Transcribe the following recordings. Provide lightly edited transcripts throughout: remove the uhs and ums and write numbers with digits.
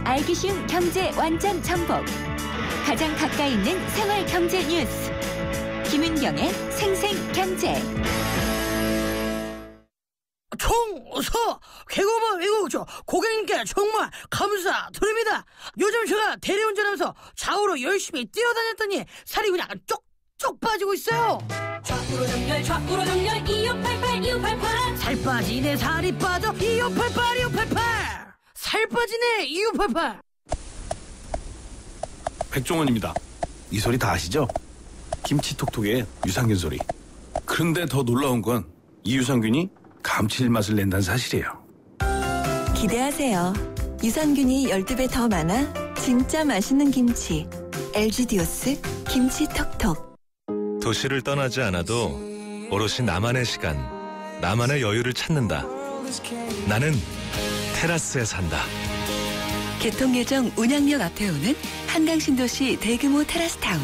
알기 쉬운 경제 완전 정복. 가장 가까이 있는 생활 경제 뉴스. 김은경의 생생경제. 총서 개고마 외국조 고객님께 정말 감사드립니다. 요즘 제가 대리운전하면서 좌우로 열심히 뛰어다녔더니 살이 그냥 쪽쪽 빠지고 있어요. 좌우로 정렬 2588 살 빠지네 살이 빠져 2588 살 빠지네 2588. 백종원입니다. 이 소리 다 아시죠? 김치톡톡의 유산균 소리. 그런데 더 놀라운 건 이 유산균이 감칠맛을 낸다는 사실이에요. 기대하세요. 유산균이 12배 더 많아 진짜 맛있는 김치. LG디오스 김치톡톡. 도시를 떠나지 않아도 오롯이 나만의 시간, 나만의 여유를 찾는다. 나는 테라스에 산다. 개통예정 운양역 앞에 오는 한강신도시 대규모 테라스타운.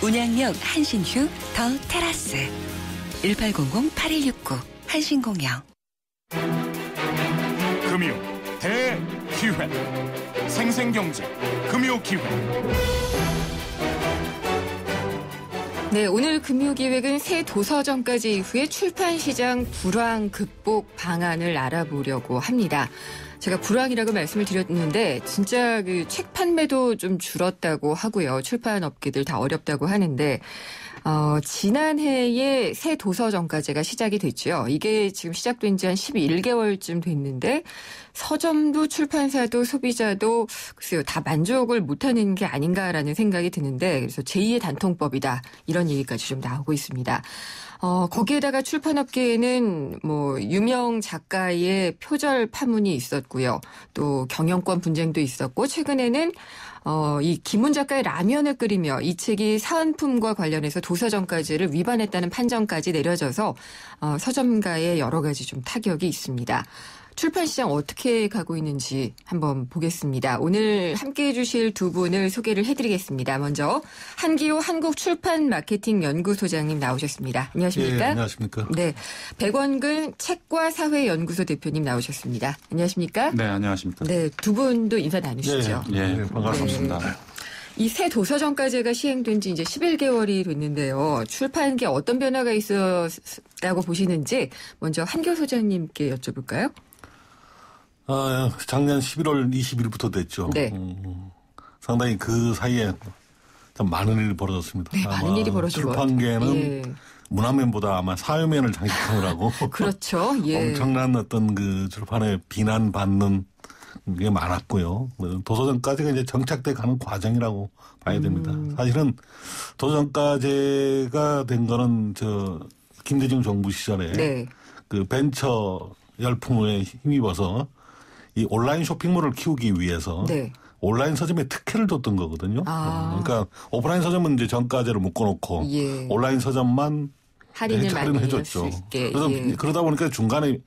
운양역 한신휴 더 테라스. 1800-8169 한신공영. 금요 대기회. 생생경제 금요기회. 네, 오늘 금요기획은 새 도서정가제 이후에 출판시장 불황 극복 방안을 알아보려고 합니다. 제가 불황이라고 말씀을 드렸는데 진짜 그 책 판매도 좀 줄었다고 하고요. 출판업계들 다 어렵다고 하는데 지난해에 새 도서정가제가 시작이 됐죠. 이게 지금 시작된 지 한 11개월쯤 됐는데 서점도 출판사도 소비자도 글쎄요 다 만족을 못하는 게 아닌가라는 생각이 드는데 그래서 제2의 단통법이다 이런 얘기까지 좀 나오고 있습니다. 거기에다가 출판업계에는 뭐 유명 작가의 표절 파문이 있었고요. 또 경영권 분쟁도 있었고 최근에는 이 김훈 작가의 라면을 끓이며 이 책이 사은품과 관련해서 도서정가제를 위반했다는 판정까지 내려져서 서점가에 여러 가지 좀 타격이 있습니다. 출판시장 어떻게 가고 있는지 한번 보겠습니다. 오늘 함께해 주실 두 분을 소개를 해드리겠습니다. 먼저 한기호 한국출판마케팅연구소장님 나오셨습니다. 안녕하십니까? 네, 안녕하십니까? 네, 백원근 책과사회연구소 대표님 나오셨습니다. 안녕하십니까? 네, 안녕하십니까? 네, 두 분도 인사 나누시죠? 네, 반갑습니다. 네. 이 새 도서정가제가 시행된 지 이제 11개월이 됐는데요. 출판계에 어떤 변화가 있었다고 보시는지 먼저 한기호 소장님께 여쭤볼까요? 작년 11월 20일부터 됐죠. 네. 상당히 그 사이에 참 많은 일이 벌어졌습니다. 네, 많은 일이 벌어진 것 같아요. 출판계는 예. 문화면보다 아마 사회면을 장식하느라고 그렇죠. 예. 엄청난 어떤 그 출판에 비난받는 게 많았고요. 도서정가제가 이제 정착돼 가는 과정이라고 봐야 됩니다. 사실은 도서정가제가 된 거는 김대중 정부 시절에 네. 그 벤처 열풍에 힘입어서 이 온라인 쇼핑몰을 키우기 위해서 네. 온라인 서점에 특혜를 줬던 거거든요. 그러니까 오프라인 서점은 이제 정가제로 묶어놓고 예. 온라인 서점만 할인을 많이 해줬죠. 할 수 있게. 그래서 예. 그러다 보니까 중간에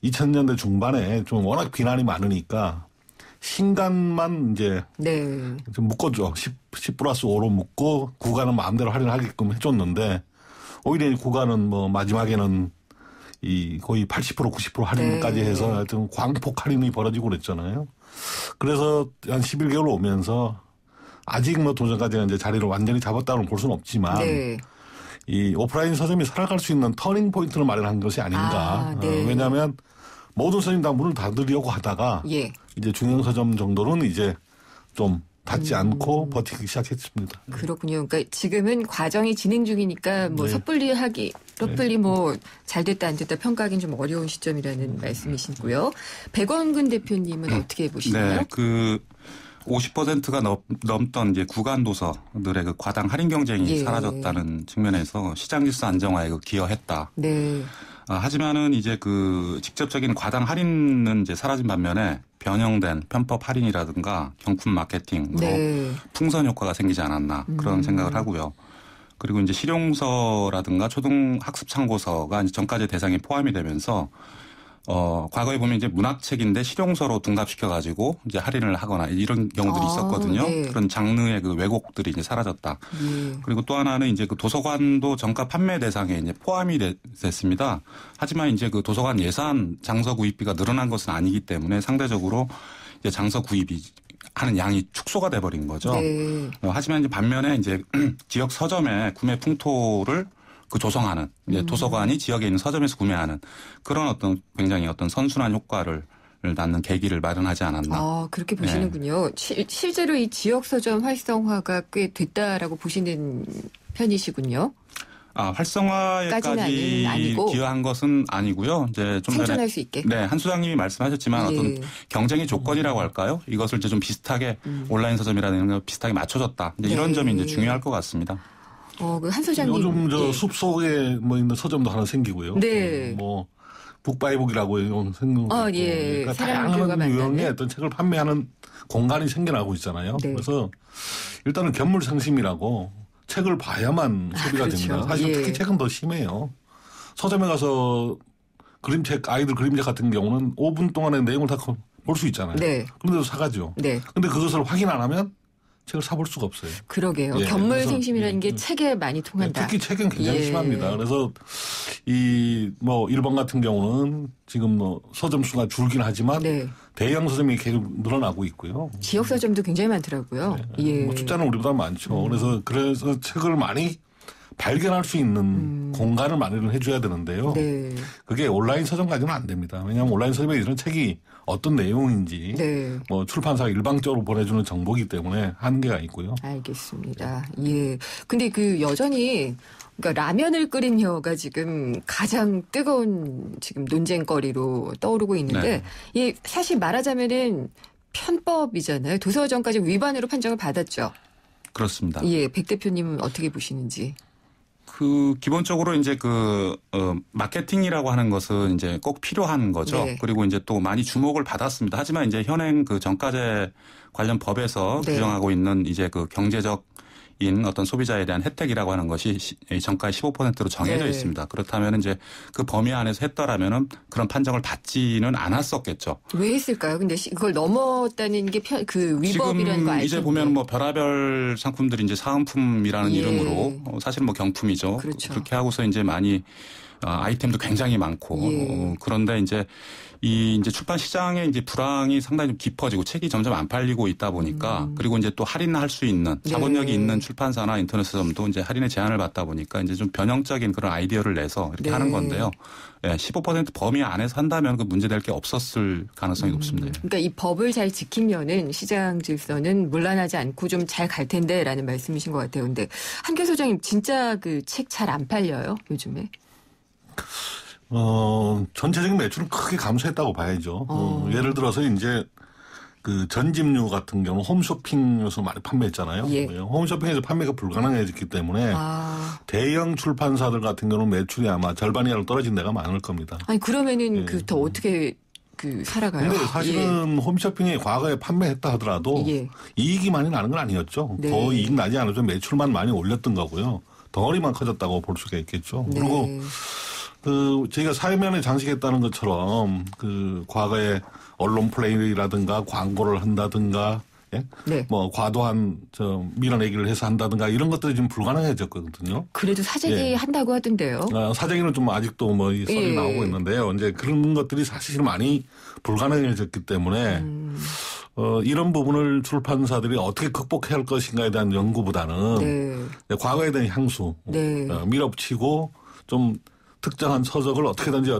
2000년대 중반에 좀 워낙 비난이 많으니까 신간만 이제 네. 좀 묶어줘. 10+5로 묶고 구간은 마음대로 할인하게끔 해줬는데 오히려 구간은 뭐 마지막에는 이 거의 80% 90% 할인까지 네. 해서 하여튼 광폭 할인이 벌어지고 그랬잖아요. 그래서 한 11개월 오면서 아직 뭐 도서정가제가 이제 자리를 완전히 잡았다고는 볼 수는 없지만 네. 이 오프라인 서점이 살아갈 수 있는 터닝 포인트를 마련한 것이 아닌가. 네. 왜냐하면 모든 서점이 다 문을 닫으려고 하다가 예. 이제 중형 서점 정도는 이제 좀 닫지 않고 버티기 시작했습니다. 그렇군요. 그러니까 지금은 과정이 진행 중이니까 뭐 네. 섣불리 뭐 잘 됐다 안 됐다 평가하기는 좀 어려운 시점이라는 말씀이시고요. 백원근 대표님은 어떻게 보시나요? 네, 그 50%가 넘던 이제 구간 도서들의 그 과당 할인 경쟁이 예. 사라졌다는 측면에서 시장 질서 안정화에 기여했다. 네. 하지만은 이제 그 직접적인 과당 할인은 이제 사라진 반면에 변형된 편법 할인이라든가 경품 마케팅으로 네. 풍선 효과가 생기지 않았나 그런 생각을 하고요. 그리고 이제 실용서라든가 초등 학습 참고서가 이제 정가제 대상에 포함이 되면서 과거에 보면 이제 문학책인데 실용서로 둔갑시켜가지고 이제 할인을 하거나 이런 경우들이 있었거든요. 네. 그런 장르의 그 왜곡들이 이제 사라졌다. 그리고 또 하나는 이제 그 도서관도 정가 판매 대상에 이제 포함이 됐습니다. 하지만 이제 그 도서관 예산 장서 구입비가 늘어난 것은 아니기 때문에 상대적으로 이제 장서 구입이 하는 양이 축소가 돼버린 거죠. 네. 하지만 이제 반면에 이제 지역 서점의 구매 풍토를 조성하는 이제 도서관이 지역에 있는 서점에서 구매하는 그런 어떤 굉장히 어떤 선순환 효과를 낳는 계기를 마련하지 않았나. 그렇게 보시는군요. 네. 실제로 이 지역 서점 활성화가 꽤 됐다라고 보시는 편이시군요. 활성화에까지 기여한 것은 아니고요. 이제 좀 생존할 수 있게. 네, 한 소장님이 말씀하셨지만 어떤 경쟁의 조건이라고 할까요? 이것을 이제 좀 비슷하게 온라인 서점이라는 걸 비슷하게 맞춰줬다. 이제 이런 점이 이제 중요할 것 같습니다. 한 소장님. 요즘 숲속에 뭐 있는 서점도 하나 생기고요. 네. 뭐 북바이북이라고 생기고 예. 그러니까 다양한 유형의 어떤 책을 판매하는 공간이 생겨나고 있잖아요. 네. 그래서 일단은 견물상심이라고 책을 봐야만 소비가 그렇죠. 됩니다. 사실 특히 책은 더 심해요. 서점에 가서 그림책, 아이들 그림책 같은 경우는 5분 동안에 내용을 다 볼 수 있잖아요. 네. 그런데도 사가죠. 네. 근데 그것을 확인 안 하면 책을 사볼 수가 없어요. 그러게요. 견물생심이라는 게 책에 많이 통한다. 특히 책은 굉장히 심합니다. 그래서 일본 같은 경우는 지금 서점 수가 줄긴 하지만 대형 서점이 계속 늘어나고 있고요. 지역 서점도 굉장히 많더라고요. 숫자는 우리보다 많죠. 그래서 책을 많이 발견할 수 있는 공간을 마련을 해줘야 되는데요. 네. 그게 온라인 서점까지는 안 됩니다. 왜냐하면 온라인 서점에 이런 책이 어떤 내용인지 출판사가 일방적으로 보내주는 정보이기 때문에 한계가 있고요. 알겠습니다. 예. 근데 여전히 그러니까 라면을 끓이며가 지금 가장 뜨거운 지금 논쟁거리로 떠오르고 있는데 사실 말하자면은 편법이잖아요. 도서정까지 위반으로 판정을 받았죠. 그렇습니다. 백 대표님은 어떻게 보시는지. 기본적으로 이제 마케팅이라고 하는 것은 이제 꼭 필요한 거죠. 네. 그리고 이제 또 많이 주목을 받았습니다. 하지만 이제 현행 정가제 관련 법에서 규정하고 있는 이제 경제적인 어떤 소비자에 대한 혜택이라고 하는 것이 정가의 15%로 정해져 있습니다. 그렇다면 이제 그 범위 안에서 했더라면은 그런 판정을 받지는 않았었겠죠. 왜 했을까요? 근데 그걸 넘었다는 게 위법이라는 거 알죠? 지금 이제 보면 별의별 상품들이 이제 사은품이라는 이름으로 사실 경품이죠. 그렇죠. 그렇게 하고서 이제 많이 아이템도 굉장히 많고 그런데 이제 이제 출판 시장의 이제 불황이 상당히 좀 깊어지고 책이 점점 안 팔리고 있다 보니까 그리고 이제 또 할인할 수 있는 자본력이 있는 출판사나 인터넷 서점도 이제 할인의 제한을 받다 보니까 이제 좀 변형적인 그런 아이디어를 내서 이렇게 하는 건데요. 15% 범위 안에서 한다면 문제될 게 없었을 가능성이 높습니다. 그러니까 이 법을 잘 지키면은 시장 질서는 문란하지 않고 좀 잘 갈 텐데라는 말씀이신 것 같아요. 근데 한교 소장님 진짜 책 잘 안 팔려요 요즘에? 전체적인 매출은 크게 감소했다고 봐야죠. 예를 들어서 이제 전집류 같은 경우 홈쇼핑에서 많이 판매했잖아요. 홈쇼핑에서 판매가 불가능해졌기 때문에 대형 출판사들 같은 경우는 매출이 아마 절반 이하로 떨어진 데가 많을 겁니다. 아니 그러면은 더 어떻게 살아가요? 근데 사실은 홈쇼핑이 과거에 판매했다 하더라도 이익이 많이 나는 건 아니었죠. 거의 이익 나지 않아도 매출만 많이 올렸던 거고요. 덩어리만 커졌다고 볼 수가 있겠죠. 그리고 저희가 사회면에 장식했다는 것처럼 과거에 언론 플레이라든가 광고를 한다든가 과도한 밀어내기를 해서 한다든가 이런 것들이 좀 불가능해졌거든요. 그래도 사재기 한다고 하던데요. 사재기는 좀 아직도 이 썰이 나오고 있는데요. 이제 그런 것들이 사실 많이 불가능해졌기 때문에 이런 부분을 출판사들이 어떻게 극복해야 할 것인가에 대한 연구보다는 과거에 대한 향수 밀어붙이고 좀 특정한 서적을 어떻게든지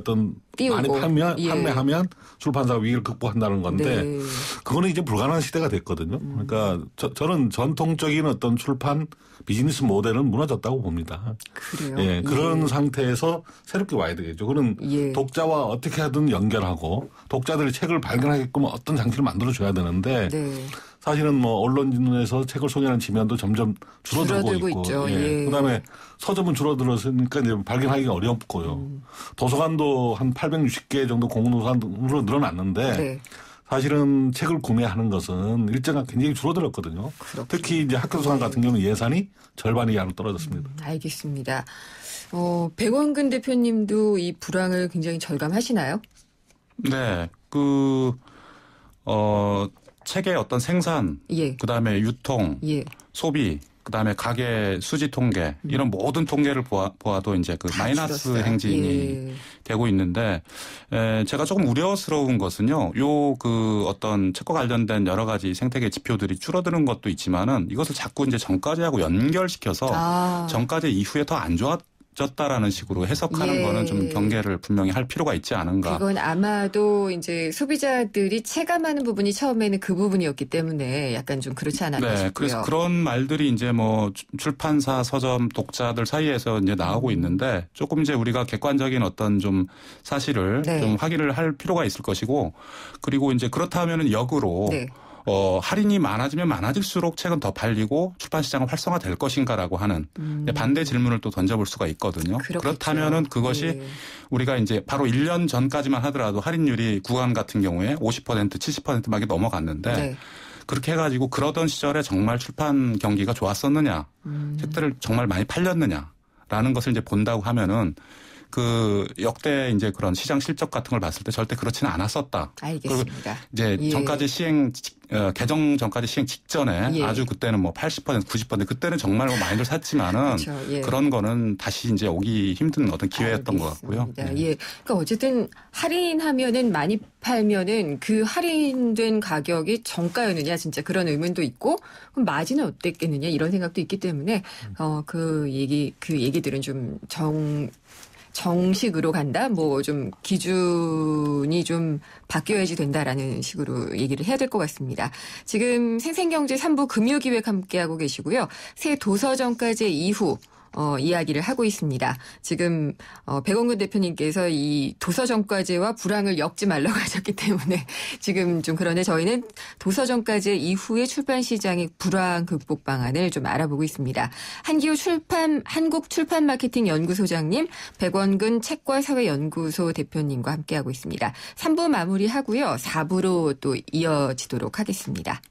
많이 판매하면 출판사 위기를 극복한다는 건데 그거는 이제 불가능한 시대가 됐거든요. 그러니까 저는 전통적인 어떤 출판 비즈니스 모델은 무너졌다고 봅니다. 그래요? 그런 상태에서 새롭게 와야 되겠죠. 그런 독자와 어떻게 하든 연결하고 독자들이 책을 발견하게끔 어떤 장치를 만들어줘야 되는데 사실은 언론에서 책을 소개하는 지면도 점점 줄어들고 있고, 그다음에 서점은 줄어들었으니까 이제 발견하기가 어렵고요. 도서관도 한 860개 정도 공공도서관으로 늘어났는데 사실은 책을 구매하는 것은 일정한 굉장히 줄어들었거든요. 특히 이제 학교도서관 같은 경우는 예산이 절반 이하로 떨어졌습니다. 알겠습니다. 백원근 대표님도 이 불황을 굉장히 절감하시나요? 네, 책의 어떤 생산, 그다음에 유통, 소비, 그다음에 가계 수지 통계 이런 모든 통계를 보아도 이제 그 마이너스 줄었어요. 행진이 되고 있는데 제가 조금 우려스러운 것은요. 요 그 어떤 책과 관련된 여러 가지 생태계 지표들이 줄어드는 것도 있지만은 이것을 자꾸 이제 전과제하고 연결시켜서 전과제 이후에 더 안 좋아졌다라는 식으로 해석하는 거는 좀 경계를 분명히 할 필요가 있지 않은가. 그건 아마도 이제 소비자들이 체감하는 부분이 처음에는 그 부분이었기 때문에 약간 좀 그렇지 않았나 싶고요. 그래서 그런 말들이 이제 뭐 출판사, 서점, 독자들 사이에서 이제 나오고 있는데 조금 이제 우리가 객관적인 어떤 좀 사실을 좀 확인을 할 필요가 있을 것이고 그리고 이제 그렇다면은 역으로 할인이 많아지면 많아질수록 책은 더 팔리고 출판 시장은 활성화될 것인가라고 하는 반대 질문을 또 던져볼 수가 있거든요. 그렇다면은 그것이 우리가 이제 바로 1년 전까지만 하더라도 할인율이 구간 같은 경우에 50%, 70%막 넘어갔는데 그렇게 해가지고 그러던 시절에 정말 출판 경기가 좋았었느냐, 책들을 정말 많이 팔렸느냐라는 것을 이제 본다고 하면은 그 역대 이제 그런 시장 실적 같은 걸 봤을 때 절대 그렇지는 않았었다. 알겠습니다. 이제 전까지 개정 전까지 시행 직전에 아주 그때는 뭐 80%, 90% 그때는 정말 많이들 샀지만은 그런 거는 다시 이제 오기 힘든 어떤 기회였던 것 같고요. 그러니까 어쨌든 할인하면은 많이 팔면은 그 할인된 가격이 정가였느냐 진짜 그런 의문도 있고 그럼 마진은 어땠겠느냐 이런 생각도 있기 때문에 그 얘기들은 좀 정식으로 간다? 뭐 좀 기준이 좀 바뀌어야지 된다라는 식으로 얘기를 해야 될 것 같습니다. 지금 생생경제 3부 금요기획 함께하고 계시고요. 새 도서정가제 이후 이야기를 하고 있습니다. 지금 백원근 대표님께서 이 도서정가제와 불황을 엮지 말라고 하셨기 때문에 지금 좀 그런데 저희는 도서정가제 이후의 출판시장의 불황 극복 방안을 좀 알아보고 있습니다. 한기호 한국출판마케팅연구소장님, 백원근 책과사회연구소 대표님과 함께하고 있습니다. 3부 마무리하고요. 4부로 또 이어지도록 하겠습니다.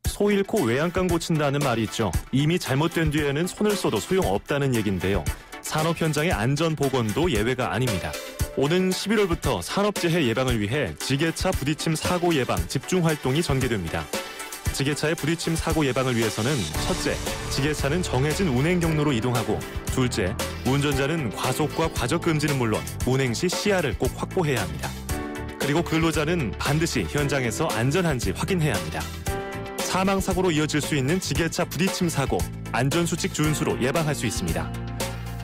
소 잃고 외양간 고친다는 말이 있죠. 이미 잘못된 뒤에는 손을 써도 소용없다는 얘기인데요. 산업 현장의 안전 보건도 예외가 아닙니다. 오는 11월부터 산업재해 예방을 위해 지게차 부딪힘 사고 예방 집중 활동이 전개됩니다. 지게차의 부딪힘 사고 예방을 위해서는 첫째, 지게차는 정해진 운행 경로로 이동하고 둘째, 운전자는 과속과 과적 금지는 물론 운행 시 시야를 꼭 확보해야 합니다. 그리고 근로자는 반드시 현장에서 안전한지 확인해야 합니다. 사망사고로 이어질 수 있는 지게차 부딪힘 사고, 안전수칙 준수로 예방할 수 있습니다.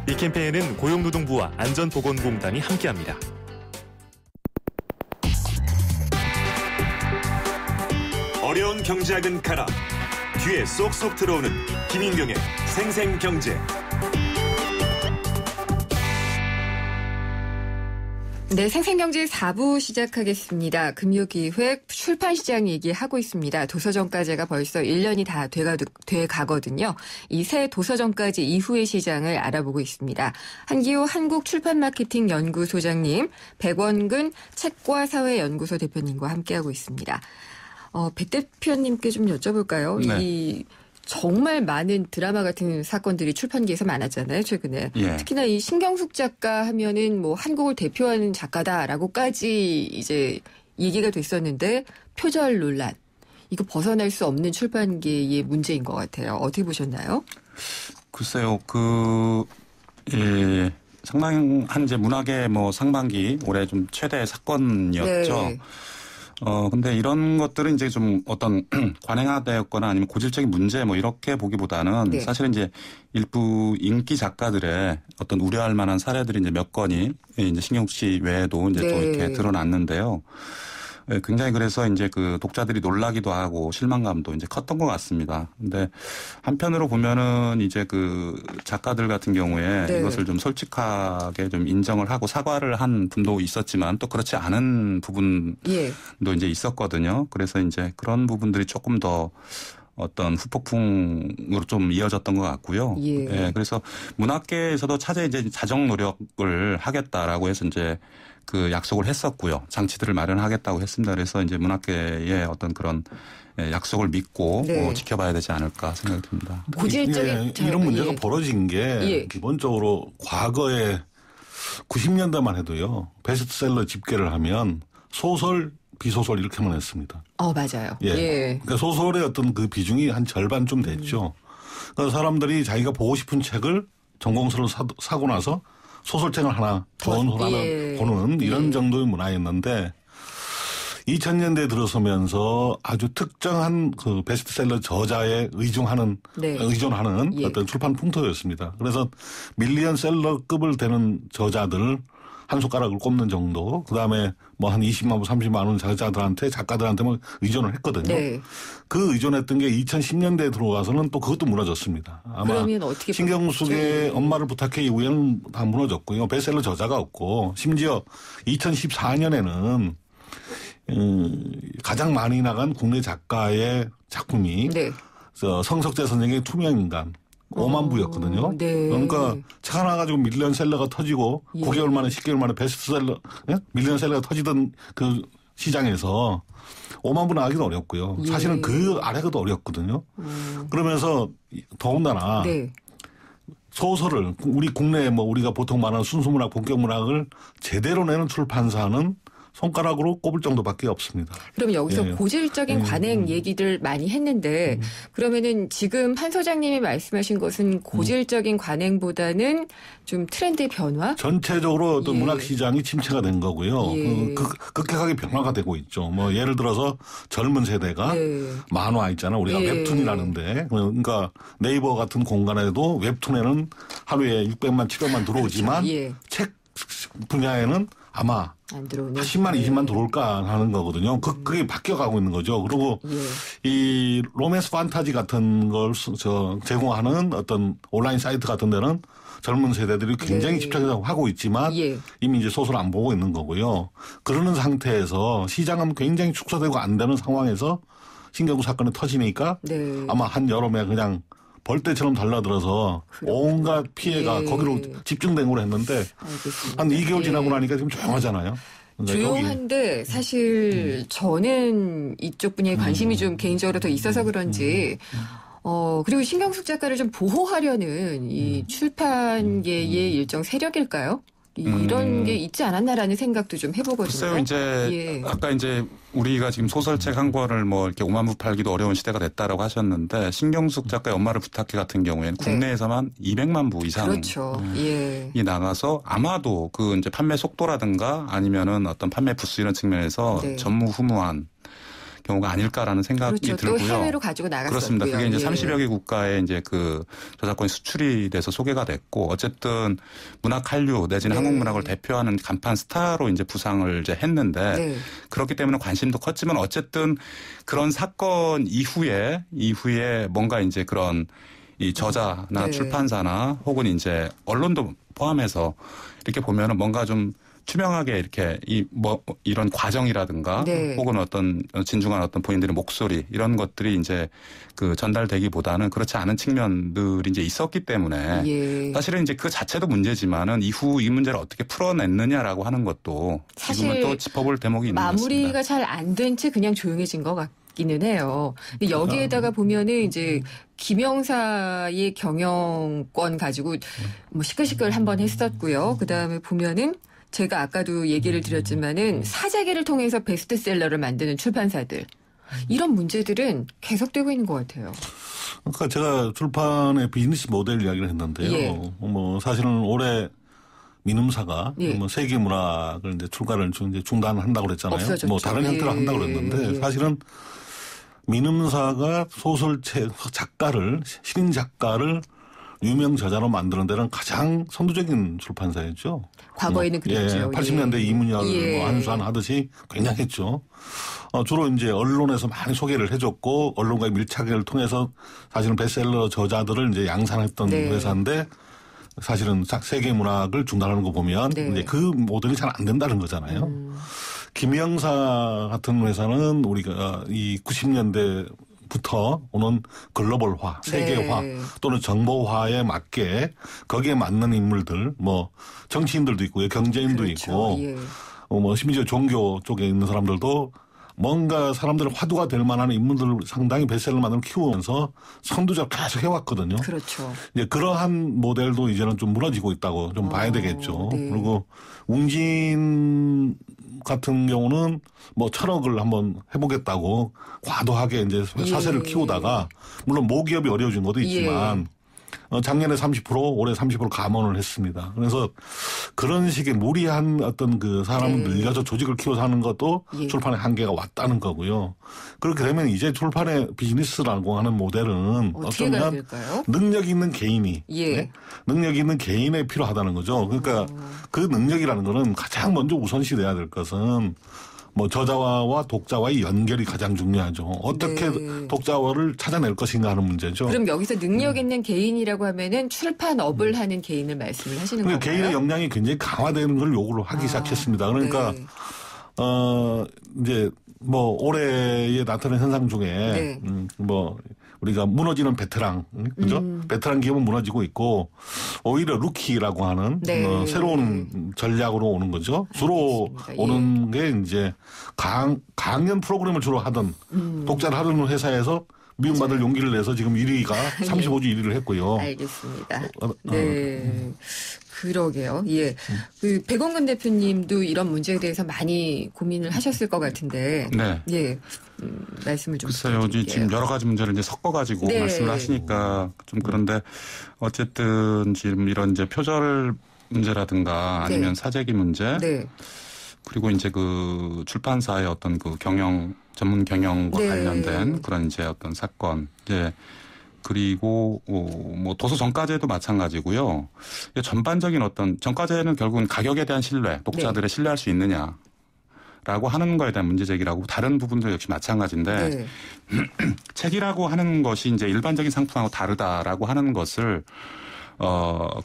이 캠페인은 고용노동부와 안전보건공단이 함께합니다. 어려운 경제학은 가라. 귀에 쏙쏙 들어오는 김인경의 생생경제. 네, 생생경제 4부 시작하겠습니다. 금요기획 출판시장 얘기하고 있습니다. 도서정가제가 벌써 1년이 다 돼가거든요. 이 새 도서정가제 이후의 시장을 알아보고 있습니다. 한기호 한국출판마케팅연구소장님, 백원근 책과사회연구소 대표님과 함께하고 있습니다. 백 대표님께 좀 여쭤볼까요? 이 정말 많은 드라마 같은 사건들이 출판계에서 많았잖아요, 최근에. 특히나 이 신경숙 작가 하면은 뭐 한국을 대표하는 작가다라고까지 이제 얘기가 됐었는데 표절 논란. 이거 벗어날 수 없는 출판계의 문제인 것 같아요. 어떻게 보셨나요? 글쎄요, 상당한 이제 문학의 뭐 상반기 올해 좀 최대 사건이었죠. 근데 이런 것들은 이제 좀 어떤 관행화되었거나 아니면 고질적인 문제 뭐 이렇게 보기보다는 사실은 이제 일부 인기 작가들의 어떤 우려할 만한 사례들이 이제 몇 건이 이제 신경숙 씨 외에도 이제 또 이렇게 드러났는데요. 굉장히 그래서 이제 그 독자들이 놀라기도 하고 실망감도 이제 컸던 것 같습니다. 근데 한편으로 보면은 이제 그 작가들 같은 경우에 이것을 좀 솔직하게 좀 인정을 하고 사과를 한 분도 있었지만 또 그렇지 않은 부분도 이제 있었거든요. 그래서 이제 그런 부분들이 조금 더 어떤 후폭풍으로 좀 이어졌던 것 같고요. 그래서 문학계에서도 차제 이제 자정 노력을 하겠다라고 해서 이제 그 약속을 했었고요. 장치들을 마련하겠다고 했습니다. 그래서 이제 문학계의 어떤 그런 약속을 믿고 지켜봐야 되지 않을까 생각이 듭니다. 고질적인 이런 문제가 벌어진 게 기본적으로 과거에 90년대만 해도요. 베스트셀러 집계를 하면 소설 비소설 이렇게만 했습니다. 맞아요. 예. 그러니까 소설의 어떤 그 비중이 한 절반쯤 됐죠. 그러니까 사람들이 자기가 보고 싶은 책을 전공서를 사고 나서 소설책을 하나, 좋은 소설 하나 보는 이런 정도의 문화였는데 2000년대에 들어서면서 아주 특정한 그 베스트셀러 저자에 의존하는 어떤 출판 풍토였습니다. 그래서 밀리언셀러급을 되는 저자들 한 손가락을 꼽는 정도, 그 다음에 뭐 한 20만 원, 30만 원 작가들한테 뭐 의존을 했거든요. 네. 그 의존했던 게 2010년대에 들어와서는 또 그것도 무너졌습니다. 아마 신경숙의 엄마를 부탁해 이후에는 다 무너졌고요. 베스트셀러 저자가 없고, 심지어 2014년에는 가장 많이 나간 국내 작가의 작품이 성석재 선생의 투명인간 5만 부였거든요. 그러니까 책 하나 가지고 밀리언셀러가 터지고 9개월 만에 10개월 만에 베스트셀러 밀리언셀러가 터지던 그 시장에서 5만 부 나가기도 어렵고요. 사실은 그 아래가도 어렵거든요. 그러면서 더군다나 소설을 우리 국내에 뭐 우리가 보통 말하는 순수문학, 본격문학을 제대로 내는 출판사는 손가락으로 꼽을 정도밖에 없습니다. 그럼 여기서 고질적인 관행 얘기를 많이 했는데 그러면은 지금 한 소장님이 말씀하신 것은 고질적인 관행보다는 좀 트렌드의 변화? 전체적으로 어떤 문학 시장이 침체가 된 거고요. 급격하게 변화가 되고 있죠. 뭐 예를 들어서 젊은 세대가 만화 있잖아. 우리가 웹툰이라는데 그러니까 네이버 같은 공간에도 웹툰에는 하루에 600만, 700만 들어오지만 책 분야에는 아마 10만, 20만 들어올까 하는 거거든요. 그게 바뀌어가고 있는 거죠. 그리고 이 로맨스 판타지 같은 걸 제공하는 어떤 온라인 사이트 같은 데는 젊은 세대들이 굉장히 집착해서 하고 있지만 이미 이제 소설 안 보고 있는 거고요. 그러는 상태에서 시장은 굉장히 축소되고 안 되는 상황에서 신경구 사건이 터지니까 아마 한 여름에 그냥 벌떼처럼 달라들어서 온갖 피해가 거기로 집중된 걸 했는데 한 2개월 지나고 나니까 지금 조용하잖아요. 조용한데 사실 저는 이쪽 분야에 관심이 좀 개인적으로 더 있어서 그런지 그리고 신경숙 작가를 좀 보호하려는 이 출판계의 일정 세력일까요? 이런 게 있지 않았나라는 생각도 좀 해보거든요. 글쎄요, 이제 아까 이제 우리가 지금 소설책 한 권을 뭐 이렇게 5만 부 팔기도 어려운 시대가 됐다라고 하셨는데 신경숙 작가의 엄마를 부탁해 같은 경우에는 국내에서만 200만 부 이상이 나가서 아마도 그 이제 판매 속도라든가 아니면은 어떤 판매 부수 이런 측면에서 전무후무한 경우가 아닐까라는 생각이 들고요. 또 해외로 가지고 나갔었고요. 그렇습니다. 그게 이제 30여 개 국가에 이제 그 저작권이 수출이 돼서 소개가 됐고 어쨌든 문학 한류 내지는 한국 문학을 대표하는 간판 스타로 이제 부상을 이제 했는데 그렇기 때문에 관심도 컸지만 어쨌든 그런 사건 이후에 뭔가 이제 그런 이 저자나 출판사나 혹은 이제 언론도 포함해서 이렇게 보면은 뭔가 좀 투명하게 이렇게 이런 과정이라든가 혹은 어떤 진중한 어떤 본인들의 목소리 이런 것들이 이제 그 전달되기보다는 그렇지 않은 측면들이 이제 있었기 때문에 사실은 이제 그 자체도 문제지만은 이후 이 문제를 어떻게 풀어냈느냐라고 하는 것도 지금은 또 짚어볼 대목이 있는 것 같습니다. 마무리가 잘 안 된 채 그냥 조용해진 것 같기는 해요. 여기에다가 보면은 이제 김영사의 경영권 가지고 뭐 시끌시끌 한번 했었고요. 그 다음에 보면은 제가 아까도 얘기를 드렸지만은 사재기를 통해서 베스트셀러를 만드는 출판사들 이런 문제들은 계속되고 있는 것 같아요. 그러니까 제가 출판의 비즈니스 모델 이야기를 했는데요. 뭐 사실은 올해 민음사가 뭐 세계문학을 이제 출간을 이제 중단한다고 그랬잖아요. 없어졌죠. 뭐 다른 형태로 한다고 그랬는데 사실은 민음사가 소설책 작가를 신인 작가를 유명 저자로 만드는 데는 가장 선두적인 출판사였죠. 과거에는 그랬죠. 80년대 이문열, 뭐 한수환 하듯이 굉장했죠. 주로 이제 언론에서 많이 소개를 해줬고 언론과의 밀착을 통해서 사실은 베스트셀러 저자들을 이제 양산했던 회사인데 사실은 세계 문학을 중단하는 거 보면 이제 그 모델이 잘 안 된다는 거잖아요. 김영사 같은 회사는 우리가 이 90년대 부터 오는 글로벌화, 세계화 또는 정보화에 맞게 거기에 맞는 인물들, 뭐 정치인들도 있고요, 경제인도 있고, 뭐 심지어 종교 쪽에 있는 사람들도 뭔가 사람들의 화두가 될 만한 인물들을 상당히 베스트셀러 만들어 키우면서 선두적 계속 해왔거든요. 그렇죠. 이제 그러한 모델도 이제는 좀 무너지고 있다고 좀 봐야 되겠죠. 그리고 웅진 같은 경우는 뭐 1,000억을 한번 해보겠다고 과도하게 이제 사세를 키우다가 물론 모기업이 어려워진 것도 있지만 작년에 30% 올해 30% 감원을 했습니다. 그래서 그런 식의 무리한 어떤 그 사람을 늘려서 조직을 키워서 하는 것도 출판의 한계가 왔다는 거고요. 그렇게 되면 이제 출판의 비즈니스라고 하는 모델은 어쩌면 능력 있는 개인이 능력 있는 개인에 필요하다는 거죠. 그러니까 그 능력이라는 거는 가장 먼저 우선시 돼야 될 것은 뭐 저자와 독자와의 연결이 가장 중요하죠. 어떻게 독자를 찾아낼 것인가 하는 문제죠. 그럼 여기서 능력 있는 개인이라고 하면은 출판업을 하는 개인을 말씀을 하시는 건가요? 개인의 역량이 굉장히 강화되는 걸 요구를 하기 시작했습니다. 그러니까 이제 뭐 올해에 나타난 현상 중에 뭐 우리가 무너지는 베테랑, 그죠? 베테랑 기업은 무너지고 있고 오히려 루키라고 하는 새로운 전략으로 오는 거죠. 주로 오는 게 이제 강연 프로그램을 주로 하던 독자를 하던 회사에서 미움받을 용기를 내서 지금 1위가 35주 1위를 했고요. 알겠습니다. 네. 그러게요. 예. 그 백원근 대표님도 이런 문제에 대해서 많이 고민을 하셨을 것 같은데. 네. 예. 말씀을 좀 글쎄요. 지금 여러 가지 문제를 이제 섞어가지고 말씀을 하시니까 좀 그런데 어쨌든 지금 이런 이제 표절 문제라든가 아니면 사재기 문제. 그리고 이제 그 출판사의 어떤 그 전문 경영과 관련된 그런 이제 어떤 사건. 이제 그리고 뭐 도서 정가제도 마찬가지고요. 전반적인 어떤 정가제는 결국은 가격에 대한 신뢰, 독자들의 신뢰할 수 있느냐라고 하는 거에 대한 문제 제기라고 다른 부분도 역시 마찬가지인데 책이라고 하는 것이 이제 일반적인 상품하고 다르다라고 하는 것을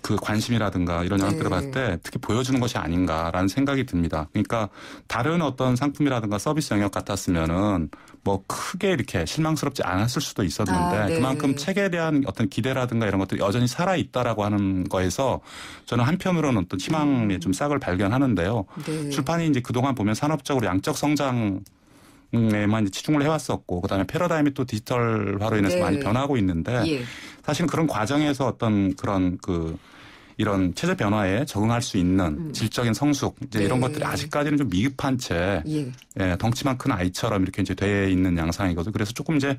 그 관심이라든가 이런 영역들을 봤을 때 특히 보여주는 것이 아닌가라는 생각이 듭니다. 그러니까 다른 어떤 상품이라든가 서비스 영역 같았으면은 뭐 크게 이렇게 실망스럽지 않았을 수도 있었는데 그만큼 책에 대한 어떤 기대라든가 이런 것들이 여전히 살아있다라고 하는 거에서 저는 한편으로는 어떤 희망의 좀 싹을 발견하는데요. 출판이 이제 그동안 보면 산업적으로 양적 성장 에만 이제 치중을 해왔었고 그다음에 패러다임이 또 디지털화로 인해서 많이 변하고 있는데 사실은 그런 과정에서 어떤 그런 이런 체제 변화에 적응할 수 있는 질적인 성숙 이제 이런 것들이 아직까지는 좀 미흡한 채 덩치만 큰 아이처럼 이렇게 이제 돼 있는 양상이거든요. 그래서 조금 이제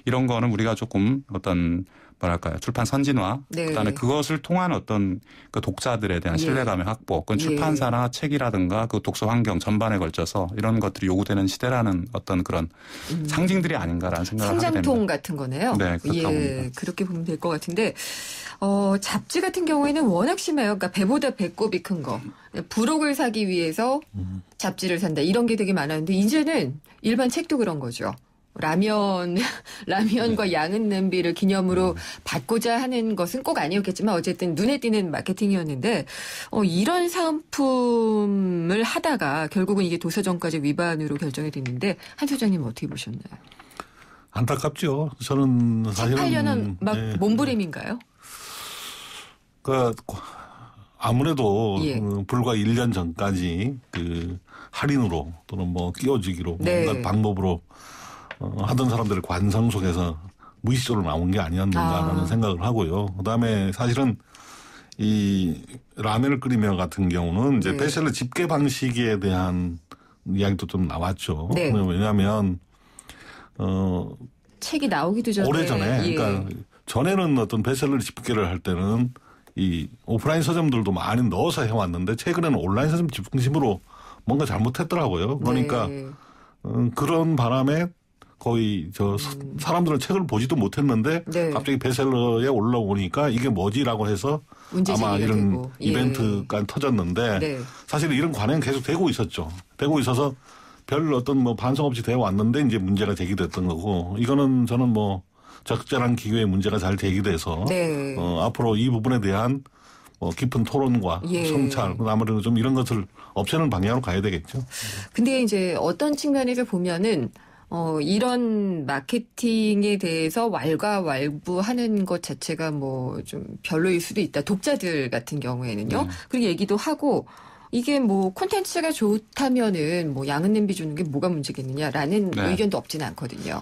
이런 거는 우리가 조금 어떤 뭐랄까요 출판 선진화 그다음에 그것을 통한 어떤 그 독자들에 대한 신뢰감의 확보 그건 출판사나 책이라든가 그 독서 환경 전반에 걸쳐서 이런 것들이 요구되는 시대라는 어떤 그런 상징들이 아닌가라는 생각을 하게 됩니다. 성장통 같은 거네요. 네, 그렇게 보면 될 것 같은데 잡지 같은 경우에는 워낙 심해요. 그러니까 배보다 배꼽이 큰 거. 부록을 사기 위해서 잡지를 산다. 이런 게 되게 많았는데 이제는 일반 책도 그런 거죠. 라면과 양은 냄비를 기념으로 받고자 하는 것은 꼭 아니었겠지만 어쨌든 눈에 띄는 마케팅이었는데 이런 상품을 하다가 결국은 이게 도서정가제 위반으로 결정이 됐는데 한 소장님 어떻게 보셨나요? 안타깝죠. 저는 사실은 책 팔려는 막 몸부림인가요? 아무래도 불과 1년 전까지 그 할인으로 또는 뭐 끼워주기로 뭔가 방법으로 하던 사람들의 관성 속에서 무의식적으로 나온 게 아니었는가라는 생각을 하고요. 그다음에 사실은 이 라면을 끓이며 같은 경우는 이제 베스트셀러 집계 방식에 대한 이야기도 좀 나왔죠. 왜냐하면 책이 나오기도 전에 오래전에 그러니까 전에는 어떤 베스트셀러 집계를 할 때는 이 오프라인 서점들도 많이 넣어서 해왔는데 최근에는 온라인 서점 중심으로 뭔가 잘못했더라고요. 그러니까 그런 바람에 거의 사람들은 책을 보지도 못했는데 갑자기 베스트셀러에 올라오니까 이게 뭐지라고 해서 아마 이런 되고. 이벤트가 터졌는데 사실 이런 관행은 계속 되고 있었죠. 되고 있어서 별 어떤 뭐 반성 없이 되어 왔는데 이제 문제가 제기됐던 거고 이거는 저는 뭐 적절한 기회에 문제가 잘 제기돼서 앞으로 이 부분에 대한 깊은 토론과 성찰 아무래도 좀 이런 것을 없애는 방향으로 가야 되겠죠. 근데 이제 어떤 측면에서 보면은 이런 마케팅에 대해서 왈가왈부하는 것 자체가 뭐 좀 별로일 수도 있다. 독자들 같은 경우에는요. 그리고 얘기도 하고 이게 뭐 콘텐츠가 좋다면은 뭐 양은 냄비 주는 게 뭐가 문제겠느냐라는 의견도 없지는 않거든요.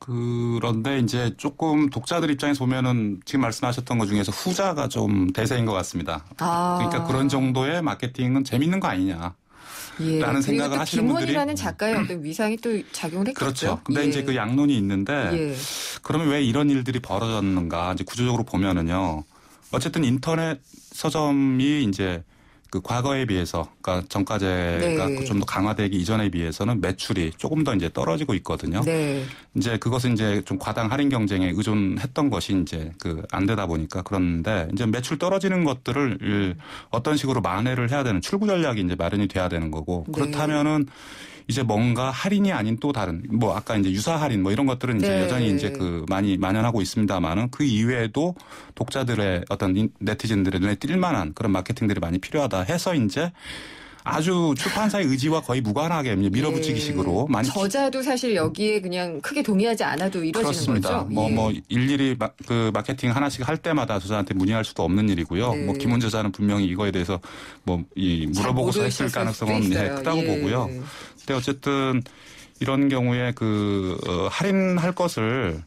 그런데 이제 조금 독자들 입장에서 보면은 지금 말씀하셨던 것 중에서 후자가 좀 대세인 것 같습니다. 그러니까 그런 정도의 마케팅은 재밌는 거 아니냐. 예. 라는 생각을 하시는 분들이 김원이라는 작가의 어떤 위상이 또 작용을 했겠죠. 그렇죠. 근데 예. 이제 그 양론이 있는데 예. 그러면 왜 이런 일들이 벌어졌는가 이제 구조적으로 보면은요. 어쨌든 인터넷 서점이 이제 그 과거에 비해서, 그러니까 정가제가 네. 좀 더 강화되기 이전에 비해서는 매출이 조금 더 이제 떨어지고 있거든요. 네. 이제 그것은 이제 좀 과당 할인 경쟁에 의존했던 것이 이제 그 안 되다 보니까 그런데 이제 매출 떨어지는 것들을 어떤 식으로 만회를 해야 되는 출구 전략이 이제 마련이 돼야 되는 거고 네. 그렇다면은 이제 뭔가 할인이 아닌 또 다른 뭐 아까 이제 유사 할인 뭐 이런 것들은 이제 네. 여전히 이제 그 많이 만연하고 있습니다만은 그 이외에도 독자들의 어떤 네티즌들의 눈에 띌 만한 그런 마케팅들이 많이 필요하다 해서 이제 아주 출판사의 의지와 거의 무관하게 밀어붙이기식으로 많이 저자도 사실 여기에 그냥 크게 동의하지 않아도 이루어지는 그렇습니다. 거죠. 뭐 일일이 그 마케팅 하나씩 할 때마다 저자한테 문의할 수도 없는 일이고요. 네. 뭐 김훈 저자는 분명히 이거에 대해서 물어보고서 했을 가능성은 크다고 보고요. 근데 어쨌든 이런 경우에 할인할 것을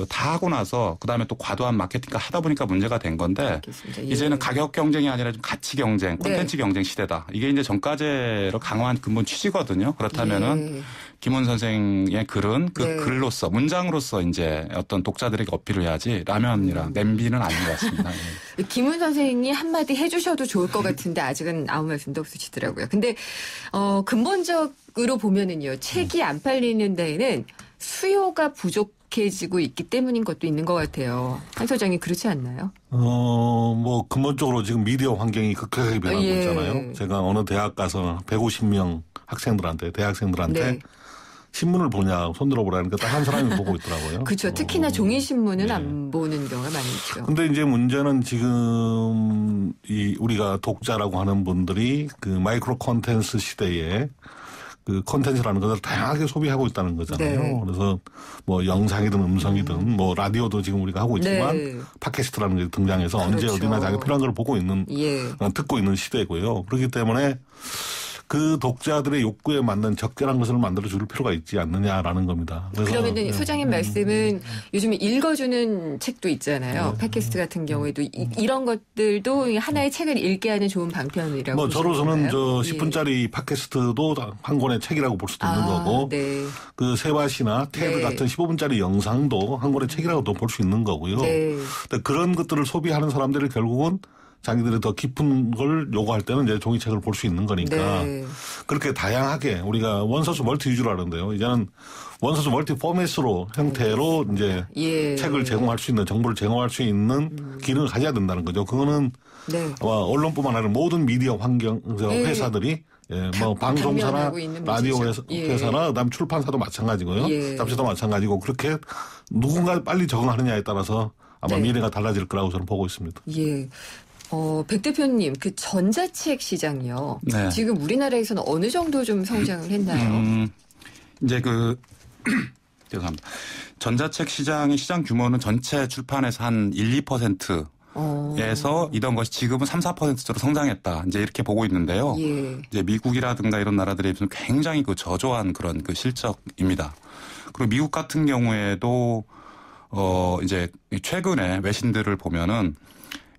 다 하고 나서 그다음에 또 과도한 마케팅을 하다 보니까 문제가 된 건데 예. 이제는 가격 경쟁이 아니라 좀 가치 경쟁, 콘텐츠 경쟁 시대다. 이게 이제 정가제를 강화한 근본 취지거든요. 그렇다면은 김훈 선생의 글은 글로서 문장으로서 이제 어떤 독자들에게 어필을 해야지 라면이랑 냄비는 아닌 것 같습니다. 김훈 선생이 한마디 해주셔도 좋을 것 같은데 아직은 아무 말씀도 없으시더라고요. 근데 근본적으로 보면은요. 책이 안 팔리는 데에는 수요가 부족해지고 있기 때문인 것도 있는 것 같아요. 한 소장이 그렇지 않나요? 뭐 근본적으로 지금 미디어 환경이 급격하게 변하고 있잖아요. 제가 어느 대학 가서 150명 대학생들한테 신문을 보냐 손들어 보라니까 딱 한 사람이 보고 있더라고요. 그렇죠. 특히나 종이 신문은 안 보는 경우가 많이 있죠. 근데 이제 문제는 지금 우리가 독자라고 하는 분들이 그 마이크로 콘텐츠 시대에 그 콘텐츠라는 것을 다양하게 소비하고 있다는 거잖아요. 네. 그래서 뭐 영상이든 음성이든 뭐 라디오도 지금 우리가 하고 있지만 팟캐스트라는 게 등장해서 언제 어디나 자기 필요한 걸 보고 있는 듣고 있는 시대고요. 그렇기 때문에 그 독자들의 욕구에 맞는 적절한 것을 만들어 줄 필요가 있지 않느냐라는 겁니다. 그러면은 소장님 말씀은 요즘에 읽어주는 책도 있잖아요. 팟캐스트 같은 경우에도 이런 것들도 하나의 책을 읽게 하는 좋은 방편이라고. 뭐 저로서는 10분짜리 팟캐스트도 한 권의 책이라고 볼 수도 있는 거고, 그 세바시나 테드 같은 15분짜리 영상도 한 권의 책이라고도 볼 수 있는 거고요. 근데 그런 것들을 소비하는 사람들이 결국은 자기들이 더 깊은 걸 요구할 때는 이제 종이책을 볼 수 있는 거니까 그렇게 다양하게 우리가 원소스 멀티 위주로 하는데요. 이제는 원소스 멀티 포맷으로 형태로 이제 책을 제공할 수 있는 정보를 제공할 수 있는 기능을 가져야 된다는 거죠. 그거는 아마 언론뿐만 아니라 모든 미디어 환경 회사들이 뭐 방송사나 라디오 회사나 그다음 출판사도 마찬가지고요. 잡지도 마찬가지고 그렇게 누군가 빨리 적응하느냐에 따라서 아마 미래가 달라질 거라고 저는 보고 있습니다. 백 대표님, 그 전자책 시장이요. 지금 우리나라에서는 어느 정도 좀 성장을 했나요? 이제 죄송합니다. 전자책 시장의 시장 규모는 전체 출판에서 한 1~2% 에서 이던 것이 지금은 3~4%로 성장했다. 이제 이렇게 보고 있는데요. 이제 미국이라든가 이런 나라들에 비해서 굉장히 저조한 그런 실적입니다. 그리고 미국 같은 경우에도 이제 최근에 외신들을 보면은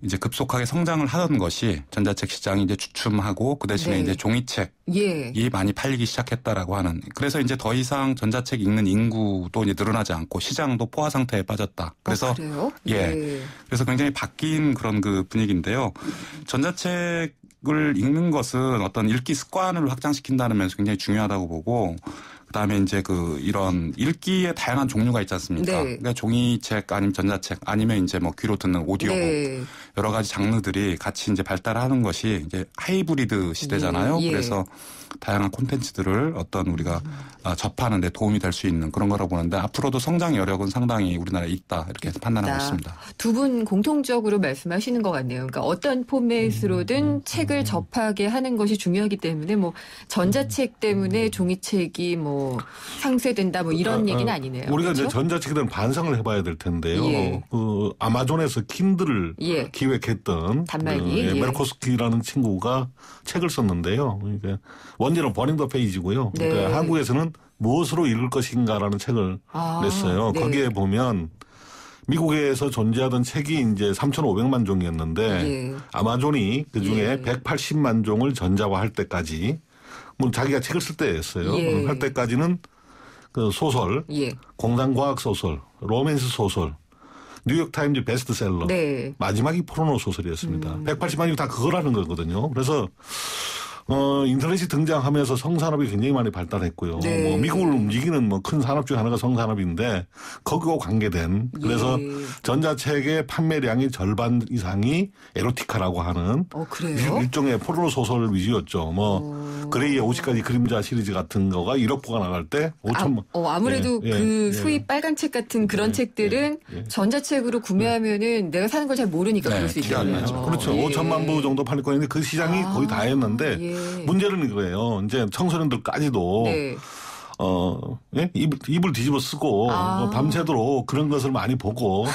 이제 급속하게 성장을 하던 것이 전자책 시장이 이제 주춤하고 그 대신에 이제 종이책이 많이 팔리기 시작했다라고 하는. 그래서 이제 더 이상 전자책 읽는 인구도 이제 늘어나지 않고 시장도 포화 상태에 빠졌다. 그래서 그래서 굉장히 바뀐 그런 분위기인데요. 전자책을 읽는 것은 어떤 읽기 습관을 확장시킨다는 면에서 굉장히 중요하다고 보고. 그다음에 이제 이런 읽기의 다양한 종류가 있지 않습니까? 그러니까 종이책 아니면 전자책 아니면 이제 뭐 귀로 듣는 오디오북 여러 가지 장르들이 같이 이제 발달하는 것이 이제 하이브리드 시대잖아요. 그래서 다양한 콘텐츠들을 우리가 접하는 데 도움이 될 수 있는 그런 거라고 보는데 앞으로도 성장 여력은 상당히 우리나라에 있다 이렇게 판단하고 있습니다. 두 분 공통적으로 말씀하시는 것 같네요. 그러니까 어떤 포맷으로든 책을 접하게 하는 것이 중요하기 때문에 뭐 전자책 때문에 종이책이 뭐 상쇄된다 뭐 이런 얘기는 아니네요. 우리가 그렇죠? 이제 전자책에 대한 반성을 해봐야 될 텐데요. 아마존에서 킨들을 기획했던 단말기 메르코스키라는 친구가 책을 썼는데요. 그러니까 원제는 버닝 더 페이지고요. 그러니까 한국에서는 무엇으로 읽을 것인가라는 책을 냈어요. 거기에 보면 미국에서 존재하던 책이 이제 3,500만 종이었는데 아마존이 그중에 180만 종을 전자화할 때까지 뭐 자기가 책을 쓸 때였어요. 예. 할 때까지는 그 소설, 예. 공상과학 소설, 로맨스 소설, 뉴욕타임즈 베스트셀러, 네. 마지막이 포르노 소설이었습니다. 180만이 다 그거라는 거거든요. 그래서 인터넷이 등장하면서 성산업이 굉장히 많이 발달했고요. 네. 뭐 미국을 움직이는 뭐 큰 산업 중 하나가 성산업인데 거기와 관계된 그래서 예. 전자책의 판매량이 절반 이상이 에로티카라고 하는 그래요? 일종의 포르노 소설 위주였죠. 뭐 그레이의 50가지 그림자 시리즈 같은 거가 1억 부가 나갈 때 5천만. 아무래도 소위 빨간 책 같은 그런 책들은 전자책으로 구매하면은 내가 사는 걸 잘 모르니까 그럴 수 있잖아요. 그렇죠. 5천만 부 정도 팔릴 거였는데 그 시장이 거의 다 했는데 문제는 이거예요. 이제 청소년들까지도 입을 뒤집어 쓰고 밤새도록 그런 것을 많이 보고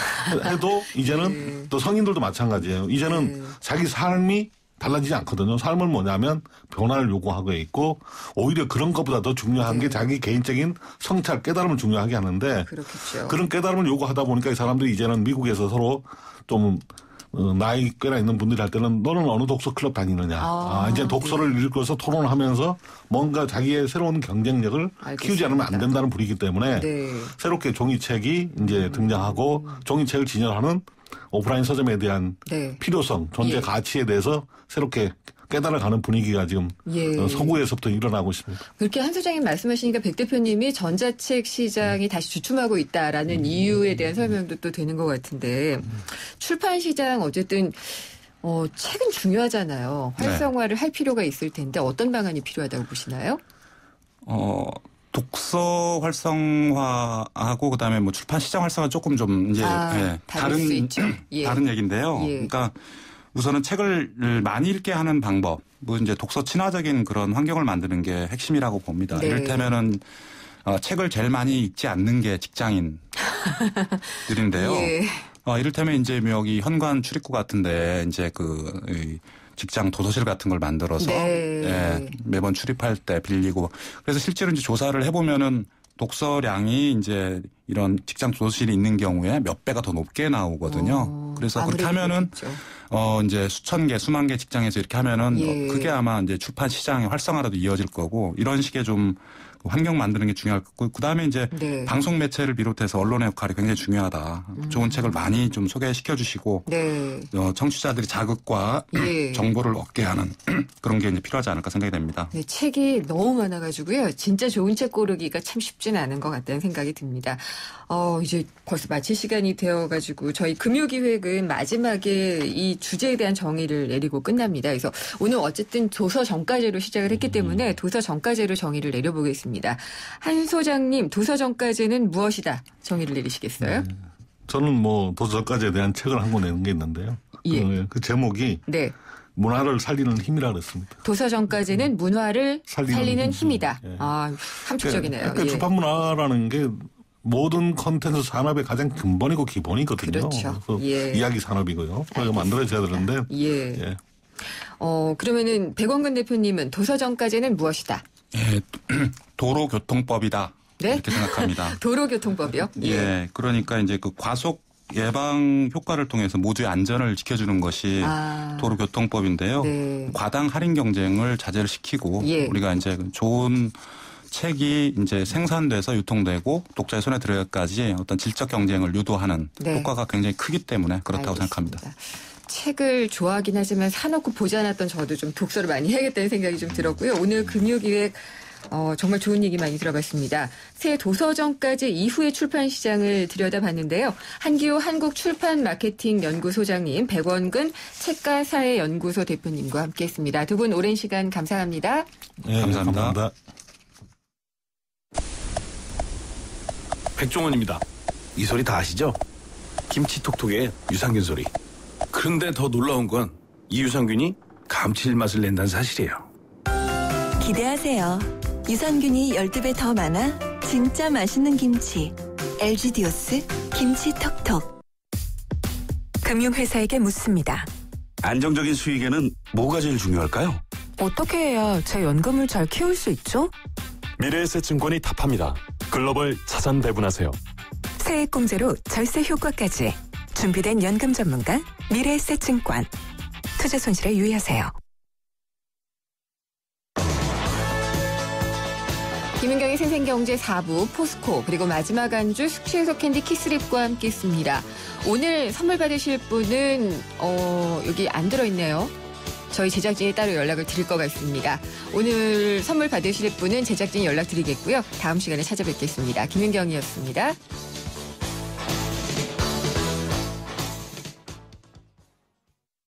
해도 이제는 또 성인들도 마찬가지예요. 이제는 자기 삶이 달라지지 않거든요. 삶은 뭐냐면 변화를 요구하고 있고 오히려 그런 것보다 더 중요한 게 자기 개인적인 성찰, 깨달음을 중요하게 하는데 그렇겠죠. 그런 깨달음을 요구하다 보니까 이 사람들이 이제는 미국에서 서로 좀 나이 꽤나 있는 분들이 할 때는 너는 어느 독서 클럽 다니느냐. 이제 독서를 읽어서 토론하면서 뭔가 자기의 새로운 경쟁력을 키우지 않으면 안 된다는 분위기 때문에 새롭게 종이책이 이제 등장하고 종이책을 진열하는 오프라인 서점에 대한 필요성, 존재 가치에 대해서 새롭게 깨달아가는 분위기가 지금 서구에서부터 일어나고 있습니다. 그렇게 한 소장님 말씀하시니까 백 대표님이 전자책 시장이 다시 주춤하고 있다라는 이유에 대한 설명도 또 되는 것 같은데 출판 시장 어쨌든 책은 중요하잖아요. 활성화를 할 필요가 있을 텐데 어떤 방안이 필요하다고 보시나요? 독서 활성화하고 그다음에 뭐 출판 시장 활성화 조금 좀 이제 다를 수 있죠. 다른 얘기인데요. 그러니까 우선은 책을 많이 읽게 하는 방법, 뭐 이제 독서 친화적인 그런 환경을 만드는 게 핵심이라고 봅니다. 이를테면은 책을 제일 많이 읽지 않는 게 직장인들인데요. 이를테면 이제 여기 현관 출입구 같은데 이제 직장 도서실 같은 걸 만들어서 매번 출입할 때 빌리고 그래서 실제로 이제 조사를 해보면은 독서량이 이제 이런 직장 도서실이 있는 경우에 몇 배가 더 높게 나오거든요. 그래서 그렇게 하면은 이제 수천 개, 수만 개 직장에서 이렇게 하면은 그게 아마 이제 출판 시장의 활성화라도 이어질 거고 이런 식의 좀 환경 만드는 게 중요할 것 같고 그다음에 이제 방송 매체를 비롯해서 언론의 역할이 굉장히 중요하다. 좋은 책을 많이 좀 소개시켜 주시고 청취자들이 자극과 정보를 얻게 하는 그런 게 이제 필요하지 않을까 생각이 됩니다. 네, 책이 너무 많아가지고요. 진짜 좋은 책 고르기가 참 쉽지는 않은 것 같다는 생각이 듭니다. 이제 벌써 마칠 시간이 되어가지고 저희 금요기획은 마지막에 이 주제에 대한 정의를 내리고 끝납니다. 그래서 오늘 어쨌든 도서 정가제로 시작을 했기 때문에 도서 정가제로 정의를 내려보겠습니다. 한 소장님, 도서 정가제는 무엇이다? 정의를 내리시겠어요? 저는 뭐 도서 정가제에 대한 책을 한 권 내는 게 있는데요. 그 제목이 문화를 살리는 힘이라 그랬습니다. 도서 정가제는 문화를 살리는 힘이다. 함축적이네요. 그러니까 출판 문화라는 게 모든 콘텐츠 산업의 가장 근본이고 기본이거든요. 그렇죠. 그래서 이야기 산업이고요. 그걸 만들어져야 되는데. 그러면은 백원근 대표님은 도서 정가제는 무엇이다? 도로교통법이다. 이렇게 생각합니다. 도로교통법이요? 그러니까 이제 그 과속 예방 효과를 통해서 모두의 안전을 지켜주는 것이 도로교통법인데요. 과당 할인 경쟁을 자제를 시키고 우리가 이제 좋은 책이 이제 생산돼서 유통되고 독자의 손에 들어가기까지 어떤 질적 경쟁을 유도하는 효과가 굉장히 크기 때문에 그렇다고 생각합니다. 책을 좋아하긴 하지만 사놓고 보지 않았던 저도 좀 독서를 많이 해야겠다는 생각이 좀 들었고요. 오늘 금요기획 정말 좋은 얘기 많이 들어봤습니다. 새 도서정가제 이후의 출판 시장을 들여다봤는데요. 한기호 한국출판마케팅연구소장님, 백원근 책가사회연구소 대표님과 함께했습니다. 두 분 오랜 시간 감사합니다. 감사합니다. 백종원입니다. 이 소리 다 아시죠? 김치톡톡의 유산균 소리. 그런데 더 놀라운 건 이 유산균이 감칠맛을 낸다는 사실이에요. 기대하세요. 유산균이 12배 더 많아 진짜 맛있는 김치. LG 디오스 김치톡톡. 금융회사에게 묻습니다. 안정적인 수익에는 뭐가 제일 중요할까요? 어떻게 해야 제 연금을 잘 키울 수 있죠? 미래에셋증권이 답합니다. 글로벌 자산 배분하세요. 세액공제로 절세 효과까지. 준비된 연금 전문가 미래에셋증권. 투자 손실에 유의하세요. 김은경의 생생경제 4부 포스코 그리고 마지막 안주 숙취해소 캔디 키스립과 함께 있습니다. 오늘 선물 받으실 분은 여기 안 들어있네요. 저희 제작진이 따로 연락을 드릴 것 같습니다. 오늘 선물 받으실 분은 제작진이 연락드리겠고요. 다음 시간에 찾아뵙겠습니다. 김은경이었습니다.